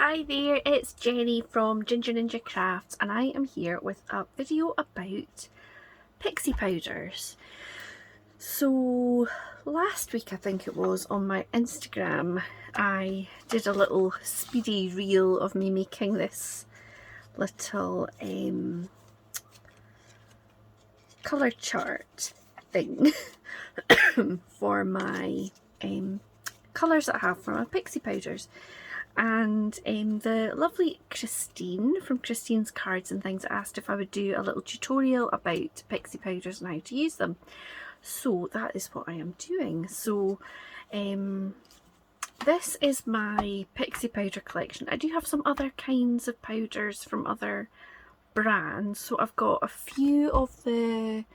Hi there, it's Jenny from Ginger Ninja Crafts and I am here with a video about pixie powders. So last week I think it was on my Instagram I did a little speedy reel of me making this little colour chart thing for my colours that I have for my pixie powders. And the lovely Christine from Christine's Cards and Things asked if I would do a little tutorial about pixie powders and how to use them. So that is what I am doing. So this is my pixie powder collection. I do have some other kinds of powders from other brands. So I've got a few of the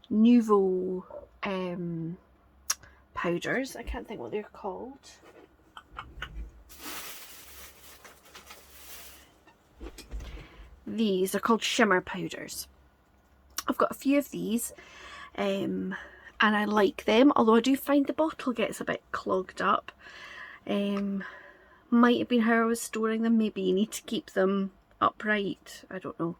Nouveau powders. I can't think what they're called. These are called shimmer powders. I've got a few of these and I like them, although I do find the bottle gets a bit clogged up. Might have been how I was storing them. Maybe you need to keep them upright, I don't know.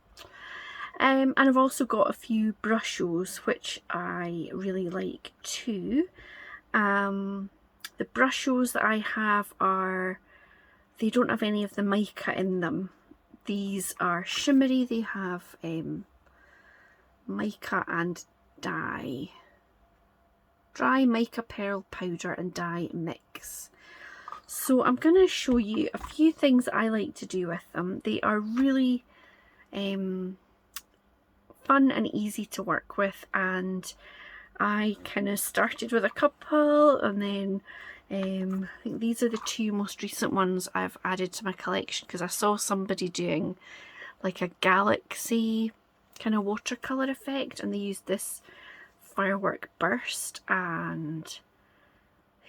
And I've also got a few brushes which I really like too. The brushes that I have they don't have any of the mica in them. These are shimmery, they have mica and dye. Dry mica pearl powder and dye mix. So I'm going to show you a few things that I like to do with them. They are really fun and easy to work with, and I kind of started with a couple and then I think these are the two most recent ones I've added to my collection because I saw somebody doing like a galaxy kind of watercolour effect and they used this firework burst, and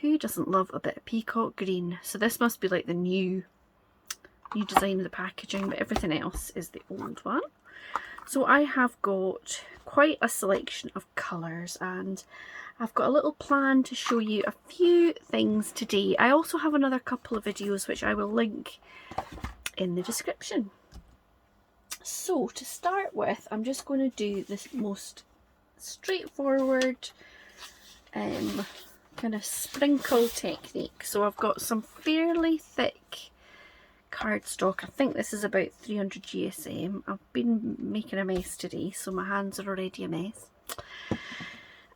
who doesn't love a bit of peacock green? So this must be like the new design of the packaging, but everything else is the old one. So I have got quite a selection of colours and I've got a little plan to show you a few things today. I also have another couple of videos which I will link in the description. So to start with, I'm just going to do this most straightforward kind of sprinkle technique. So I've got some fairly thick cardstock. I think this is about 300 GSM. I've been making a mess today, so my hands are already a mess.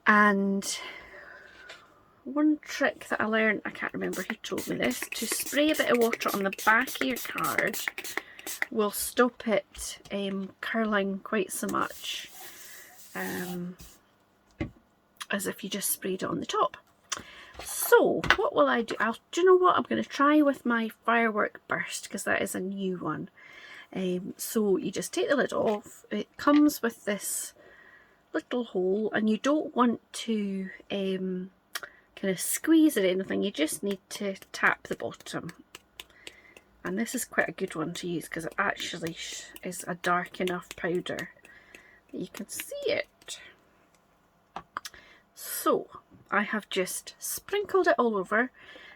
And one trick that I learned, I can't remember who told me this, to spray a bit of water on the back of your card will stop it curling quite so much as if you just sprayed it on the top. So what will I do? Do you know what? I'm going to try with my firework burst because that is a new one. So you just take the lid off. It comes with this little hole and you don't want to kind of squeeze it or anything. You just need to tap the bottom. And this is quite a good one to use because it actually is a dark enough powder that you can see it. So I have just sprinkled it all over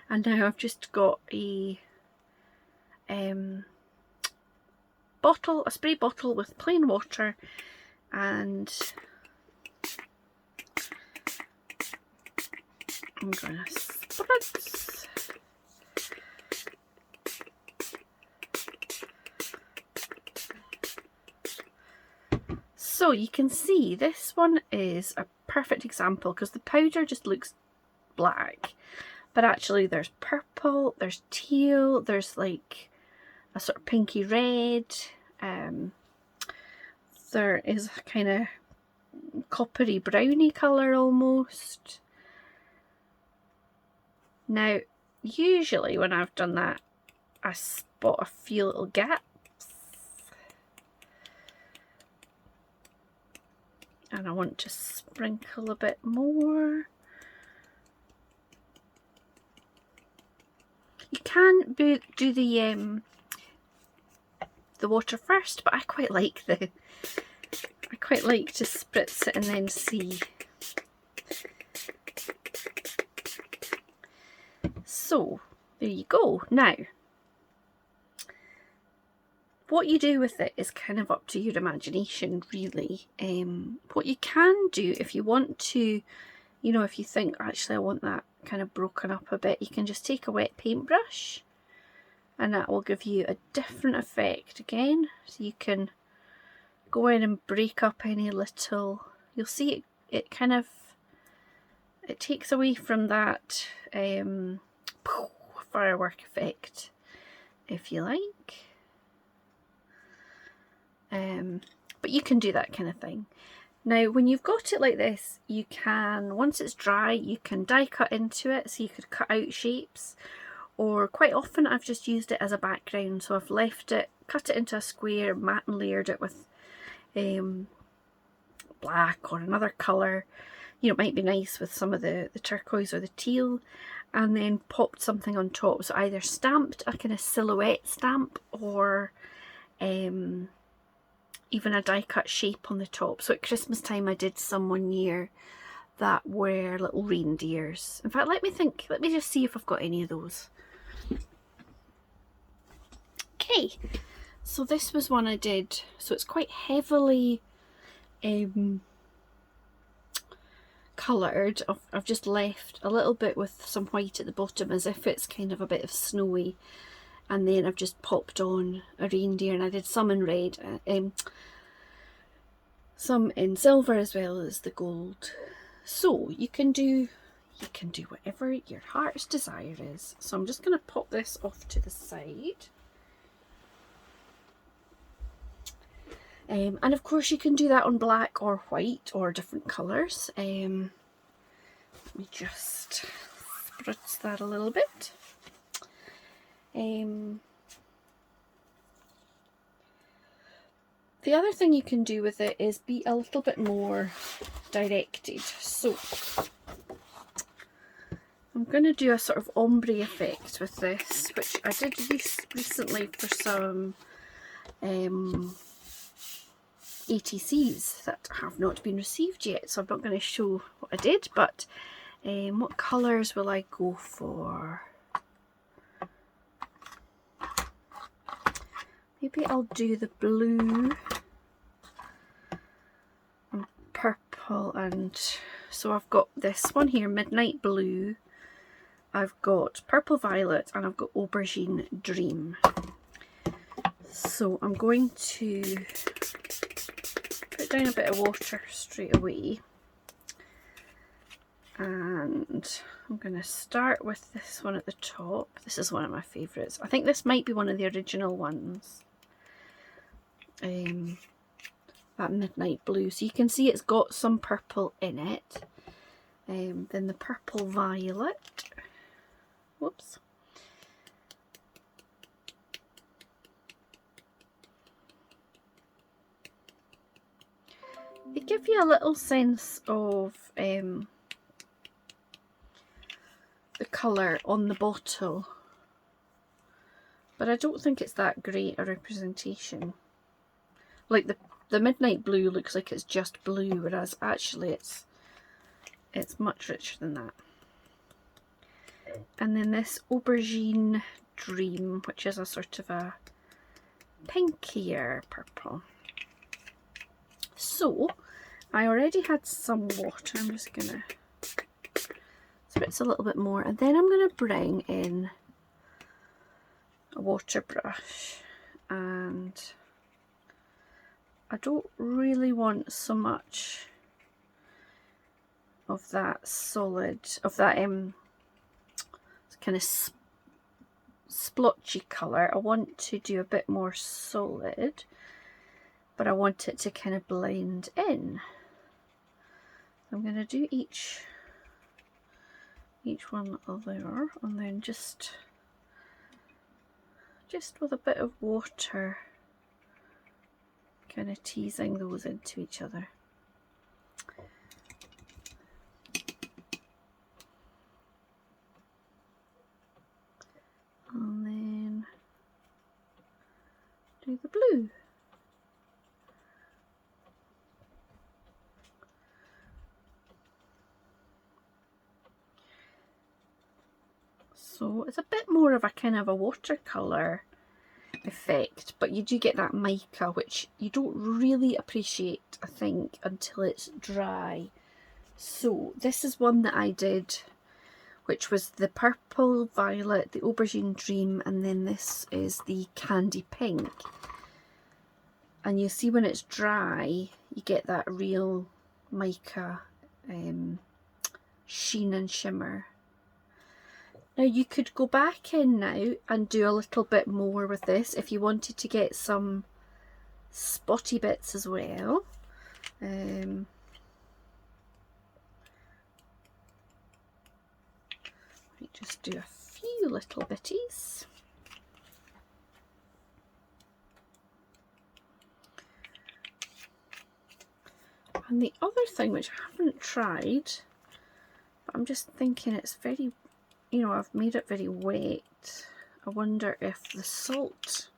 and now I've just got a spray bottle with plain water, and I'm going to spritz. So you can see this one is a perfect example because the powder just looks black, but actually there's purple, there's teal, there's like a sort of pinky red, there is a kind of coppery browny colour almost. Now usually when I've done that I spot a few little gaps. And I want to sprinkle a bit more. You can do the water first, but I quite like to spritz it and then see. So there you go. Now what you do with it is kind of up to your imagination, really. What you can do if you want to, you know, if you think, actually I want that kind of broken up a bit, you can just take a wet paintbrush and that will give you a different effect again. So you can go in and break up any little, you'll see it kind of, it takes away from that firework effect, if you like. But you can do that kind of thing. Now when you've got it like this, you can, once it's dry, you can die cut into it, so you could cut out shapes, or quite often I've just used it as a background, so I've left it, cut it into a square, matte and layered it with black or another colour. You know, it might be nice with some of the turquoise or the teal, and then popped something on top. So either stamped a kind of silhouette stamp, or even a die cut shape on the top. So at Christmas time I did some one year that were little reindeers. In fact, let me just see if I've got any of those. Okay, so this was one I did. So it's quite heavily coloured. I've just left a little bit with some white at the bottom as if it's kind of a bit of snowy, and then I've just popped on a reindeer, and I did some in red, some in silver as well as the gold. So you can do whatever your heart's desire is. So I'm just going to pop this off to the side. And of course you can do that on black or white or different colours. Let me just spritz that a little bit. The other thing you can do with it is be a little bit more directed. So I'm going to do a sort of ombre effect with this, which I did recently for some ATCs that have not been received yet, so I'm not going to show what I did, but what colours will I go for? Maybe I'll do the blue and purple, and so I've got this one here, Midnight Blue, I've got Purple Violet, and I've got Aubergine Dream. So I'm going to put down a bit of water straight away, and I'm going to start with this one at the top. This is one of my favourites. I think this might be one of the original ones. That Midnight Blue. So you can see it's got some purple in it. Then the Purple Violet. Whoops. They give you a little sense of the colour on the bottle, but I don't think it's that great a representation. Like the Midnight Blue looks like it's just blue, whereas actually it's much richer than that. And then this Aubergine Dream, which is a sort of a pinkier purple. So I already had some water. I'm just gonna spritz a little bit more, and then I'm gonna bring in a water brush, and I don't really want so much of that solid, of that kind of splotchy colour. I want to do a bit more solid, but I want it to kind of blend in. I'm going to do each one there, and then just with a bit of water, kind of teasing those into each other. And then do the blue. So it's a bit more of a kind of a watercolour effect, but you do get that mica, which you don't really appreciate, I think, until it's dry. So this is one that I did, which was the purple, violet, the aubergine dream, and then this is the candy pink. And you see when it's dry, you get that real mica sheen and shimmer. Now you could go back in now and do a little bit more with this if you wanted to get some spotty bits as well. Just do a few little bitties. And the other thing, which I haven't tried, but I'm just thinking it's very, you know, I've made it very wet. I wonder if the salt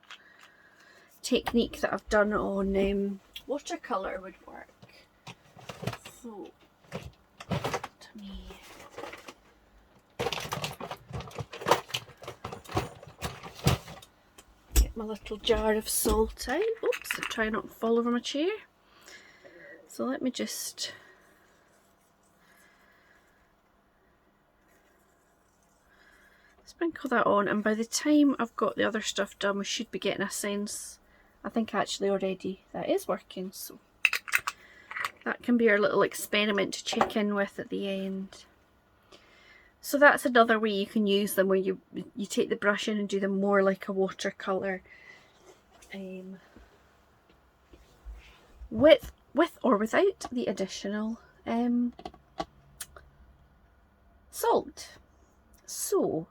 technique that I've done on watercolour would work. So, to me, get my little jar of salt out. Oops, I'm trying not to fall over my chair. So let me just sprinkle that on, and by the time I've got the other stuff done, we should be getting a sense. I think actually already that is working, so that can be our little experiment to check in with at the end. So that's another way you can use them, where you take the brush in and do them more like a watercolour, with or without the additional salt. So,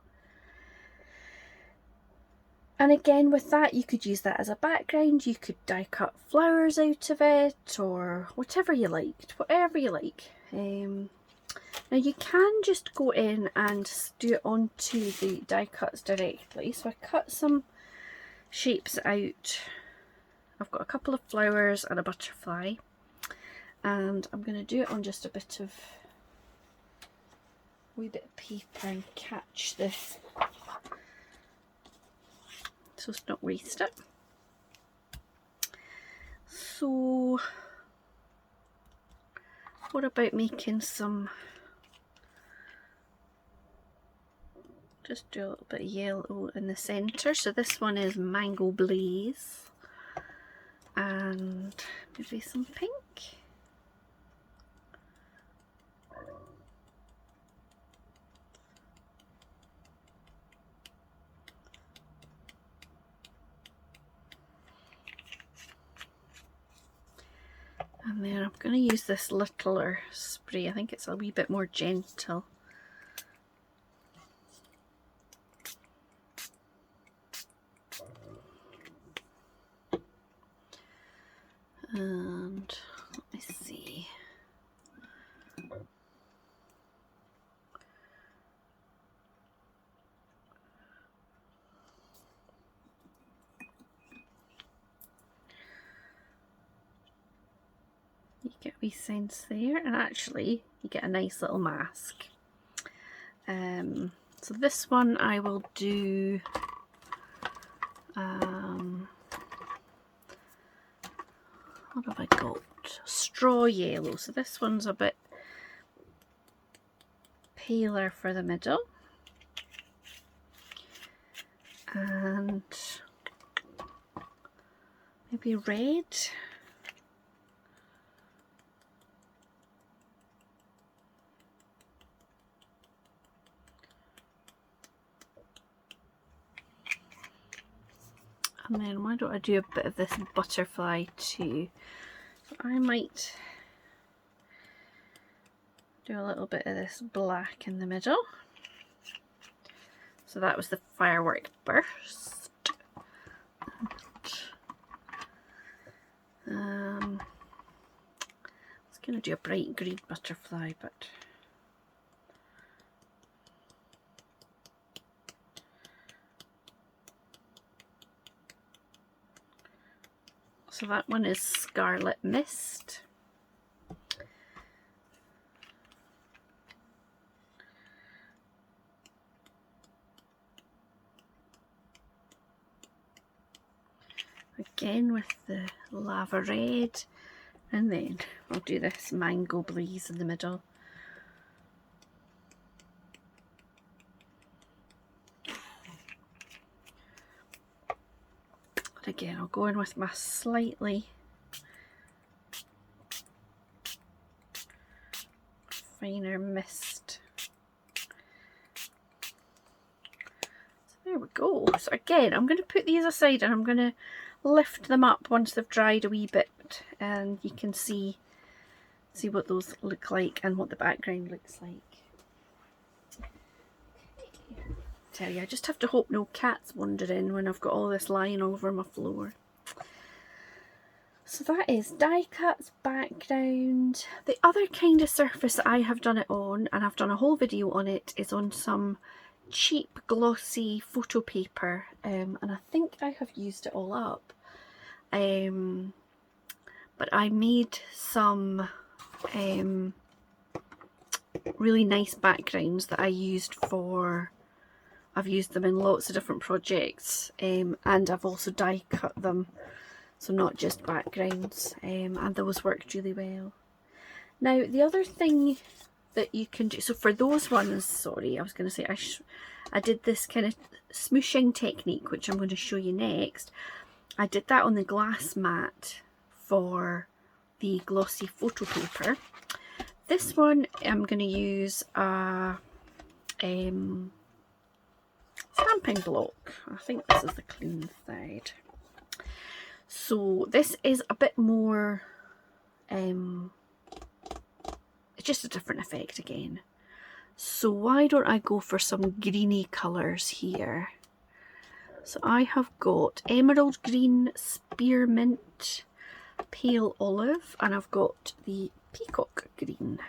and again with that, you could use that as a background, you could die cut flowers out of it, or whatever you liked, whatever you like. Now you can just go in and do it onto the die cuts directly. So I cut some shapes out. I've got a couple of flowers and a butterfly, and I'm going to do it on just a bit of wee bit of paper and catch this so it's not wasted. So what about making some, just do a little bit of yellow in the centre. So this one is Mango Blaze, and maybe some pink. And then I'm going to use this littler spray. I think it's a wee bit more gentle. And let me see. You get a wee sense there, and actually you get a nice little mask. So this one I will do what have I got? Straw yellow. So this one's a bit paler for the middle, and maybe red. And then why don't I do a bit of this butterfly too? So I might do a little bit of this black in the middle. So that was the firework burst. I was going to do a bright green butterfly, but so that one is Scarlet Mist. again with the lava red, and then I'll do this mango blaze in the middle. And again, I'll go in with my slightly finer mist. So there we go. So again, I'm going to put these aside and I'm going to lift them up once they've dried a wee bit, and you can see what those look like and what the background looks like. Tell you, I just have to hope no cats wander in when I've got all this lying over my floor. So that is die cuts, background. The other kind of surface that I have done it on, and I've done a whole video on it, is on some cheap glossy photo paper, and I think I have used it all up. But I made some really nice backgrounds that I used for, I've used them in lots of different projects, and I've also die cut them. So not just backgrounds, and those worked really well. Now the other thing that you can do, so for those ones, sorry, I was going to say I did this kind of smooshing technique, which I'm going to show you next. I did that on the glass mat for the glossy photo paper. This one I'm going to use a stamping block. I think this is the clean side. So this is a bit more, it's just a different effect again. So why don't I go for some greeny colours here? So I have got emerald green, spearmint, pale olive, and I've got the peacock green.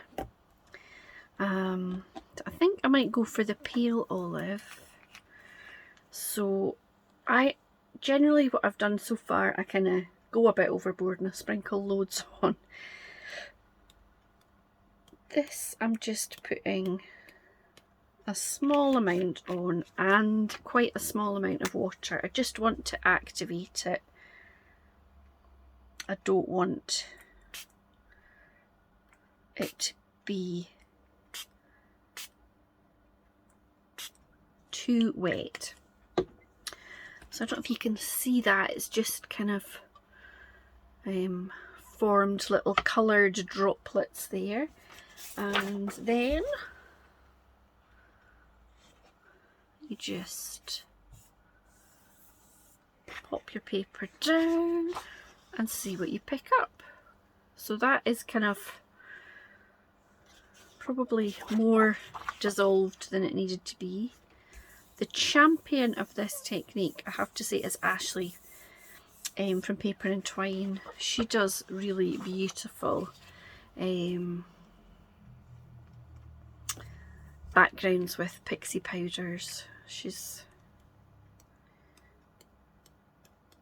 I think I might go for the pale olive. So generally what I've done so far, I kind of go a bit overboard and I sprinkle loads on. This I'm just putting a small amount on and quite a small amount of water. I just want to activate it. I don't want it to be too wet. So I don't know if you can see that, it's just kind of formed little coloured droplets there. And then you just pop your paper down and see what you pick up. So that is kind of probably more dissolved than it needed to be. The champion of this technique, I have to say, is Ashley from Paper and Twine. She does really beautiful backgrounds with pixie powders. She's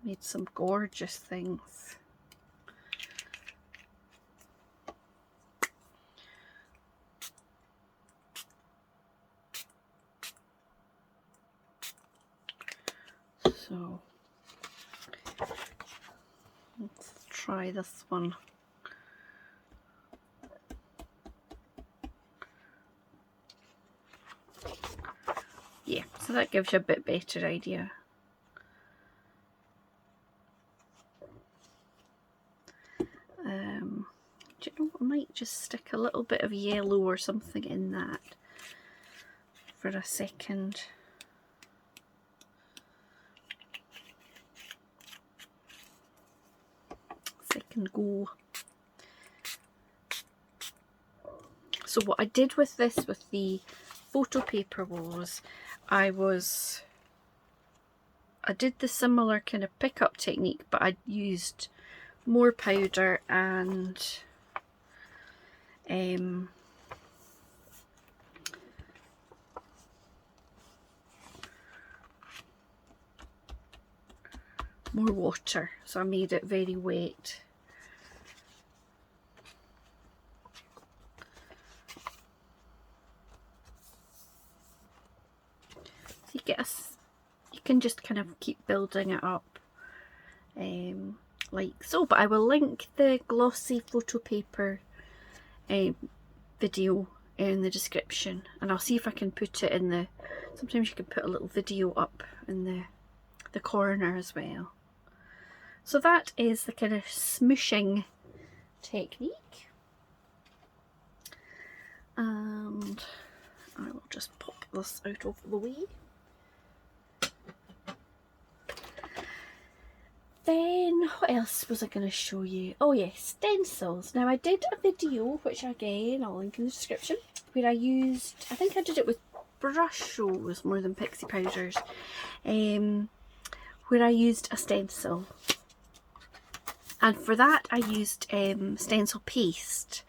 made some gorgeous things. So let's try this one. Yeah, so that gives you a bit better idea. Do you know what? I might just stick a little bit of yellow or something in that for a second. Go. So what I did with this, with the photo paper, was I did the similar kind of pickup technique, but I used more powder and more water, so I made it very wet. So you can just kind of keep building it up. like so. But I will link the glossy photo paper video in the description, and I'll see if I can put it in the, sometimes you can put a little video up in the corner as well. So that is the kind of smooshing technique, and I will just pop this out of the way. Then what else was I going to show you? Oh yes, stencils. Now I did a video, which again I'll link in the description, where I used, I think I did it with brush rolls more than pixie powders, where I used a stencil. And for that I used stencil paste.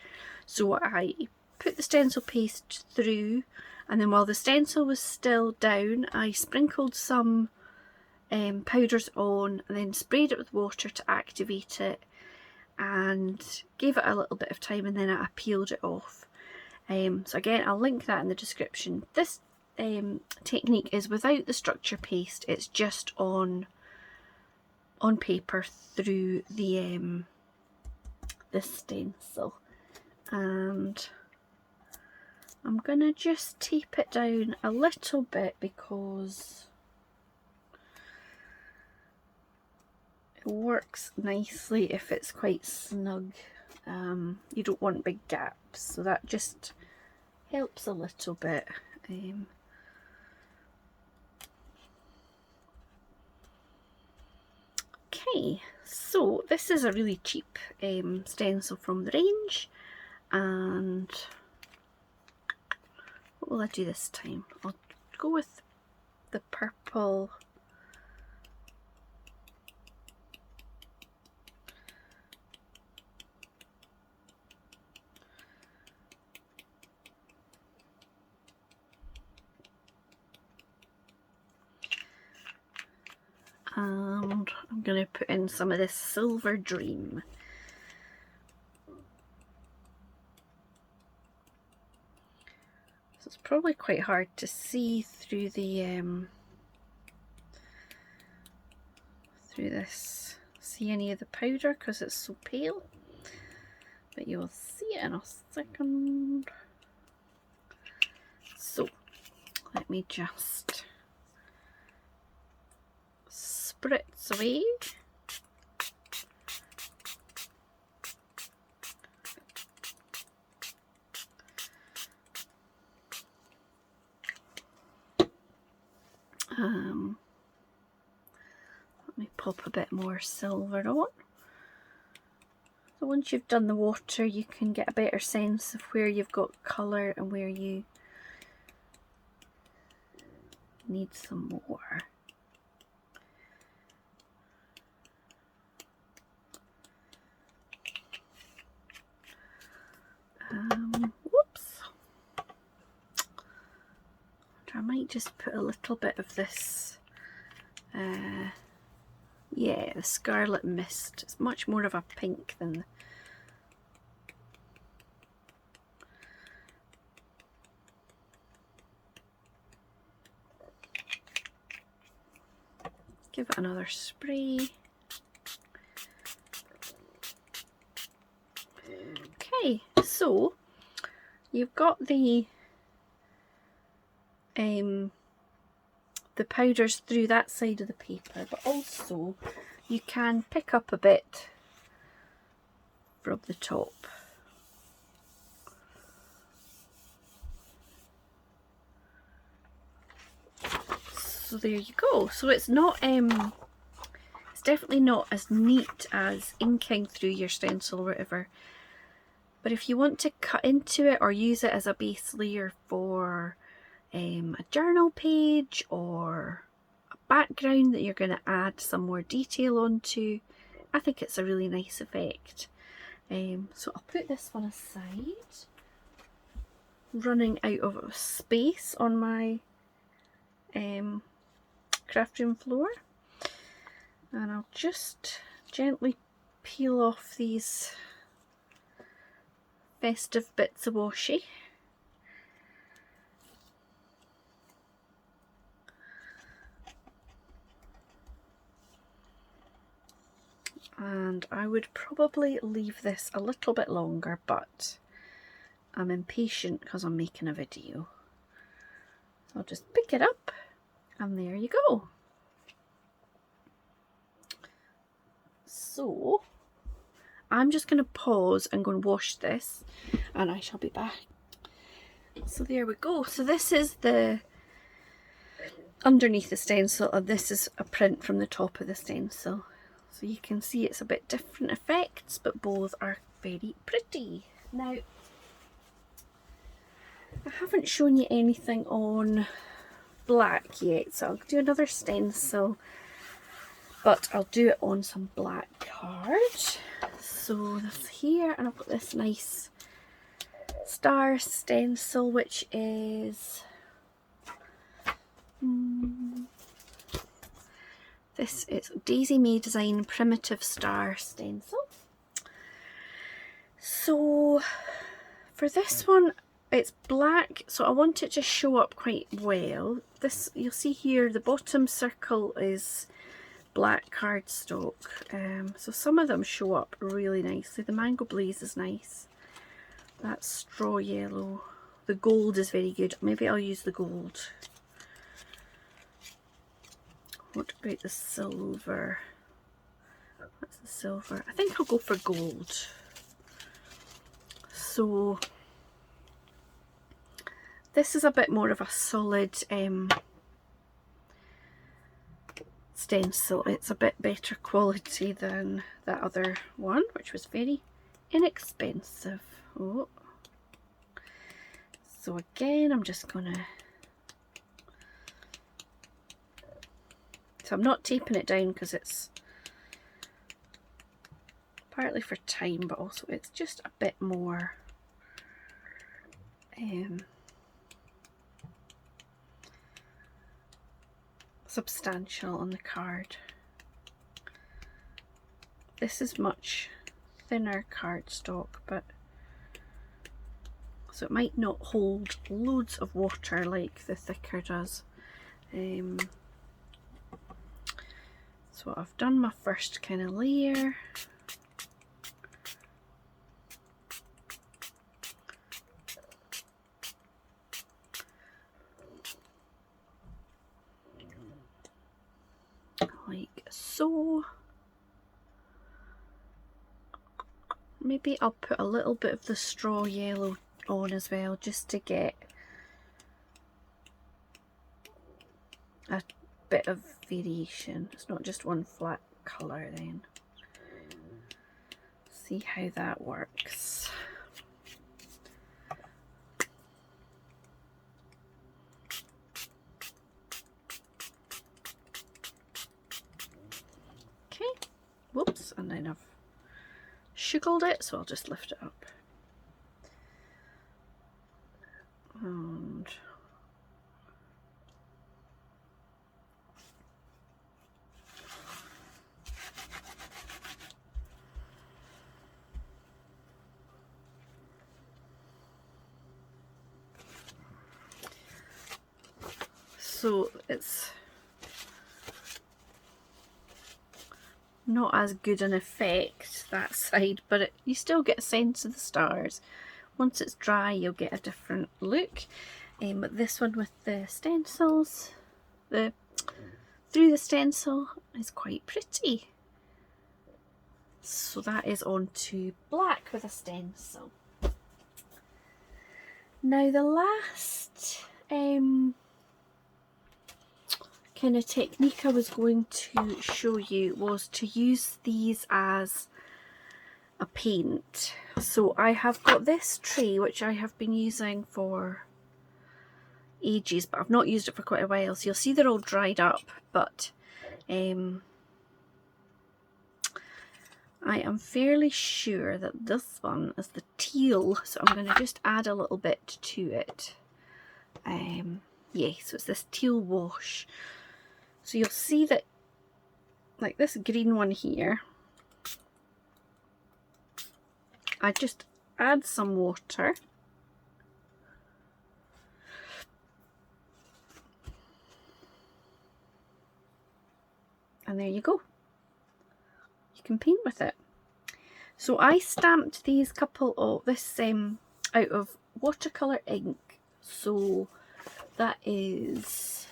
So I put the stencil paste through, and then while the stencil was still down, I sprinkled some powders on, and then sprayed it with water to activate it, and gave it a little bit of time, and then I peeled it off. So again, I'll link that in the description. This technique is without the structure paste, it's just on paper through the stencil, and I'm gonna just tape it down a little bit because it works nicely if it's quite snug. You don't want big gaps, so that just helps a little bit. Okay, so this is a really cheap stencil from the range, and what will I do this time? I'll go with the purple . And I'm going to put in some of this Silver Dream. So it's probably quite hard to see through the through this, see any of the powder because it's so pale, but you will see it in a second. So let me just spritz away. Let me pop a bit more silver on. So once you've done the water, you can get a better sense of where you've got colour and where you need some more. Whoops. I might just put a little bit of this, yeah, the Scarlet Mist. It's much more of a pink than give it another spray. Okay, so you've got the powders through that side of the paper, but also you can pick up a bit from the top. So there you go. So it's not it's definitely not as neat as inking through your stencil or whatever, but if you want to cut into it or use it as a base layer for a journal page or a background that you're going to add some more detail onto, I think it's a really nice effect. So I'll put this one aside, running out of space on my craft room floor, and I'll just gently peel off these festive bits of washi. and I would probably leave this a little bit longer, but I'm impatient because I'm making a video. I'll just pick it up and there you go. So I'm just going to pause and go and wash this and I shall be back. So there we go. So this is the underneath the stencil and this is a print from the top of the stencil. So you can see it's a bit different effects, but both are very pretty. Now, I haven't shown you anything on black yet, so I'll do another stencil, but I'll do it on some black card. So this here, and I've got this nice star stencil, which is this is Daisy May Design Primitive Star Stencil. So for this one, it's black, so I want it to show up quite well. This, you'll see here, the bottom circle is black cardstock. So some of them show up really nicely. The Mango Blaze is nice. That straw yellow. The gold is very good. Maybe I'll use the gold. What about the silver? That's the silver. I think I'll go for gold. So this is a bit more of a solid stencil. It's a bit better quality than that other one, which was very inexpensive. Oh. So again, I'm just gonna, so I'm not taping it down because it's partly for time, but also it's just a bit more substantial on the card. This is much thinner cardstock, but so it might not hold loads of water like the thicker does. So I've done my first kind of layer. Like so. Maybe I'll put a little bit of the straw yellow on as well, just to get a bit of variation. It's not just one flat colour then. See how that works. Okay, whoops, and then I've sugared it, so I'll just lift it up. And so it's not as good an effect that side, but you still get a sense of the stars. Once it's dry, you'll get a different look. But this one with the stencils, through the stencil, is quite pretty. So that is on to black with a stencil. Now the last kind of technique I was going to show you was to use these as a paint. So I have got this tray which I have been using for ages, but I've not used it for quite a while, so you'll see they're all dried up, but I am fairly sure that this one is the teal, so I'm going to just add a little bit to it. Yeah, so it's this teal wash. So you'll see that, like this green one here, I just add some water. And there you go. you can paint with it. So I stamped these couple of this out of watercolour ink. So that is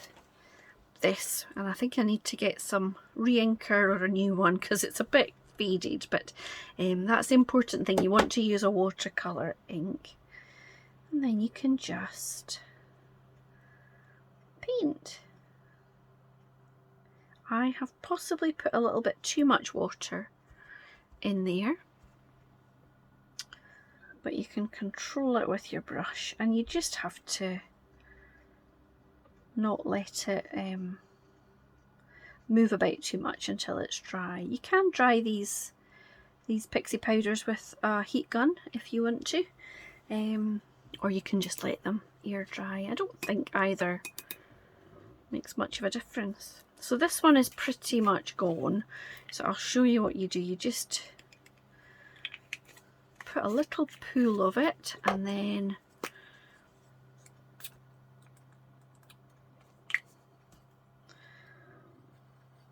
this, and I think I need to get some re-inker or a new one because it's a bit faded, but that's the important thing. You want to use a watercolour ink, and then you can just paint. I have possibly put a little bit too much water in there, but you can control it with your brush, and you just have to not let it move about too much until it's dry. You can dry these pixie powders with a heat gun if you want to, or you can just let them air dry. I don't think either makes much of a difference. So this one is pretty much gone, so I'll show you what you do. You just put a little pool of it, and then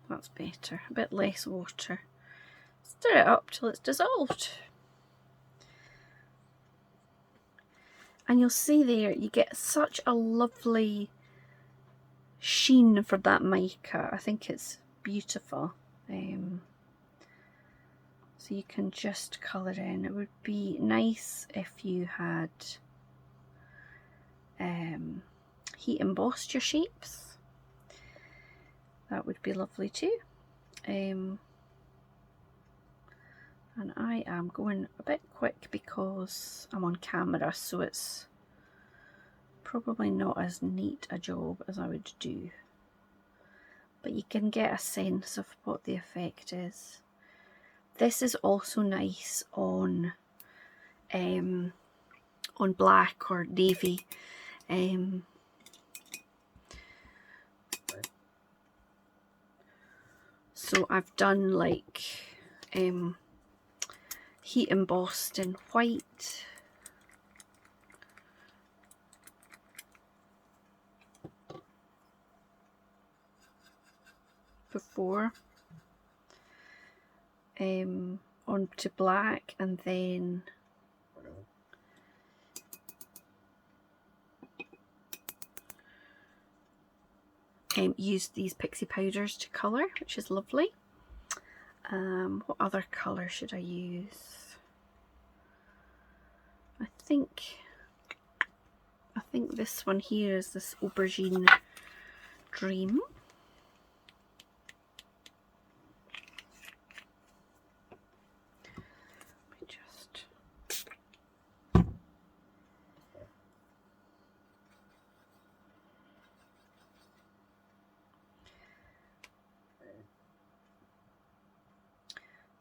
that's better, a bit less water. Stir it up till it's dissolved. And you'll see there, you get such a lovely sheen for that mica. I think it's beautiful. So you can just colour in. It would be nice if you had heat embossed your shapes. That would be lovely too. And I am going a bit quick because I'm on camera, so it's probably not as neat a job as I would do, but you can get a sense of what the effect is. This is also nice on black or navy. So I've done like heat embossed in white. Before onto black, and then used these pixie powders to colour, which is lovely. What other colour should I use? I think this one here is this Aubergine Dream.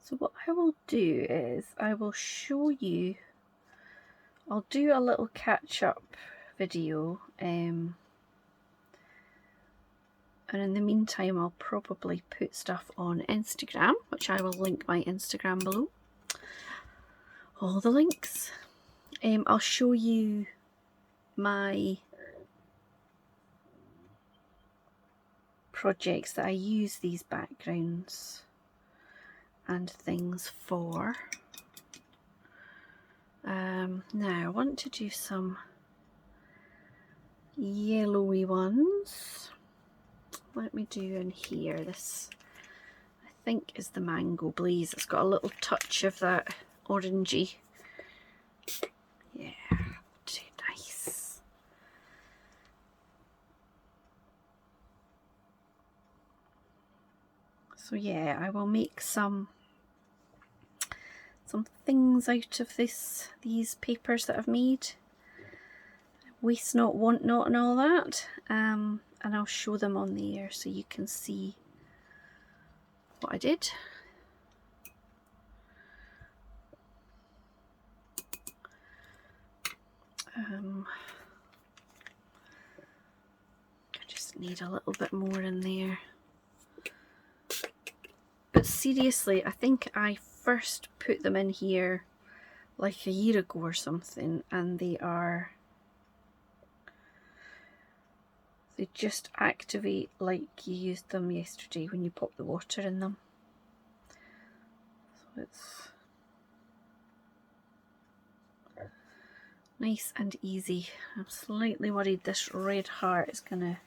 So what I will do is I will show you, I'll do a little catch-up video, and in the meantime I'll probably put stuff on Instagram, which I will link my Instagram below, all the links. I'll show you my projects that I use these backgrounds and things for. Now I want to do some yellowy ones. Let me do in here, this I think is the Mango Blaze. It's got a little touch of that orangey. Yeah, too nice. So yeah, I will make some things out of these papers that I've made. Waste not, want not, and all that. And I'll show them on there so you can see what I did. I just need a little bit more in there. But seriously, I think I first put them in here like a year ago or something, and they just activate like you used them yesterday when you pop the water in them. it's nice and easy. I'm slightly worried this red heart is going to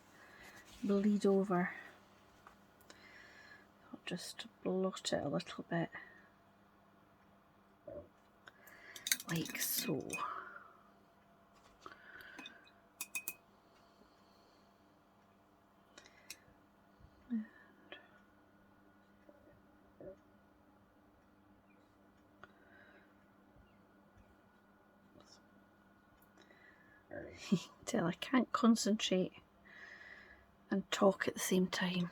bleed over. I'll just blot it a little bit, like so. Till I can't concentrate and talk at the same time.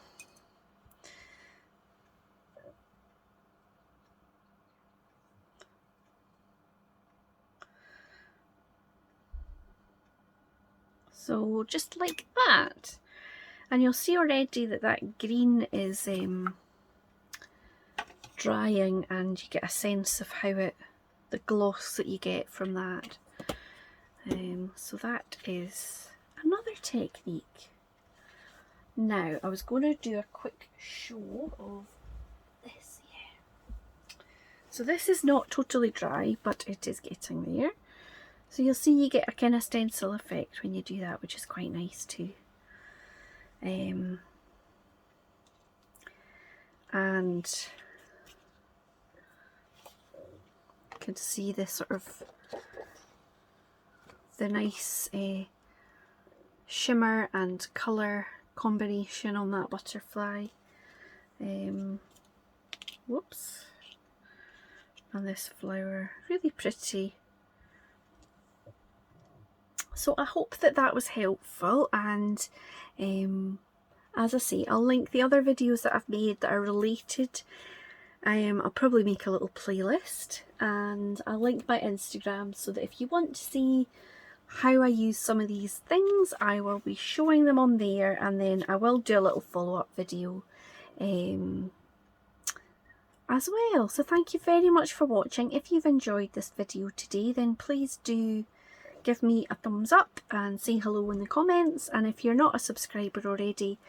So just like that, and you'll see already that that green is drying, and you get a sense of how the gloss that you get from that. So that is another technique. Now I was going to do a quick show of this here. So this is not totally dry, but it is getting there. So you'll see you get a kind of stencil effect when you do that, which is quite nice too. And you can see this sort of the nice shimmer and colour combination on that butterfly. Whoops. And this flower, really pretty. So I hope that that was helpful, and as I say, I'll link the other videos that I've made that are related. I'll probably make a little playlist, and I'll link my Instagram so that if you want to see how I use some of these things, I will be showing them on there, and then I will do a little follow-up video as well. So thank you very much for watching. If you've enjoyed this video today, then please do give me a thumbs up and say hello in the comments, and if you're not a subscriber already,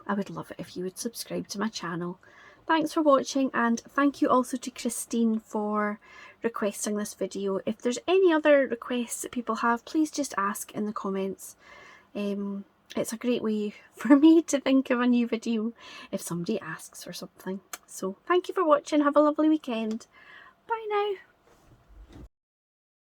I would love it if you would subscribe to my channel. Thanks for watching, and thank you also to Christine for requesting this video. If there's any other requests that people have, please just ask in the comments. It's a great way for me to think of a new video if somebody asks for something. So thank you for watching. Have a lovely weekend. Bye now.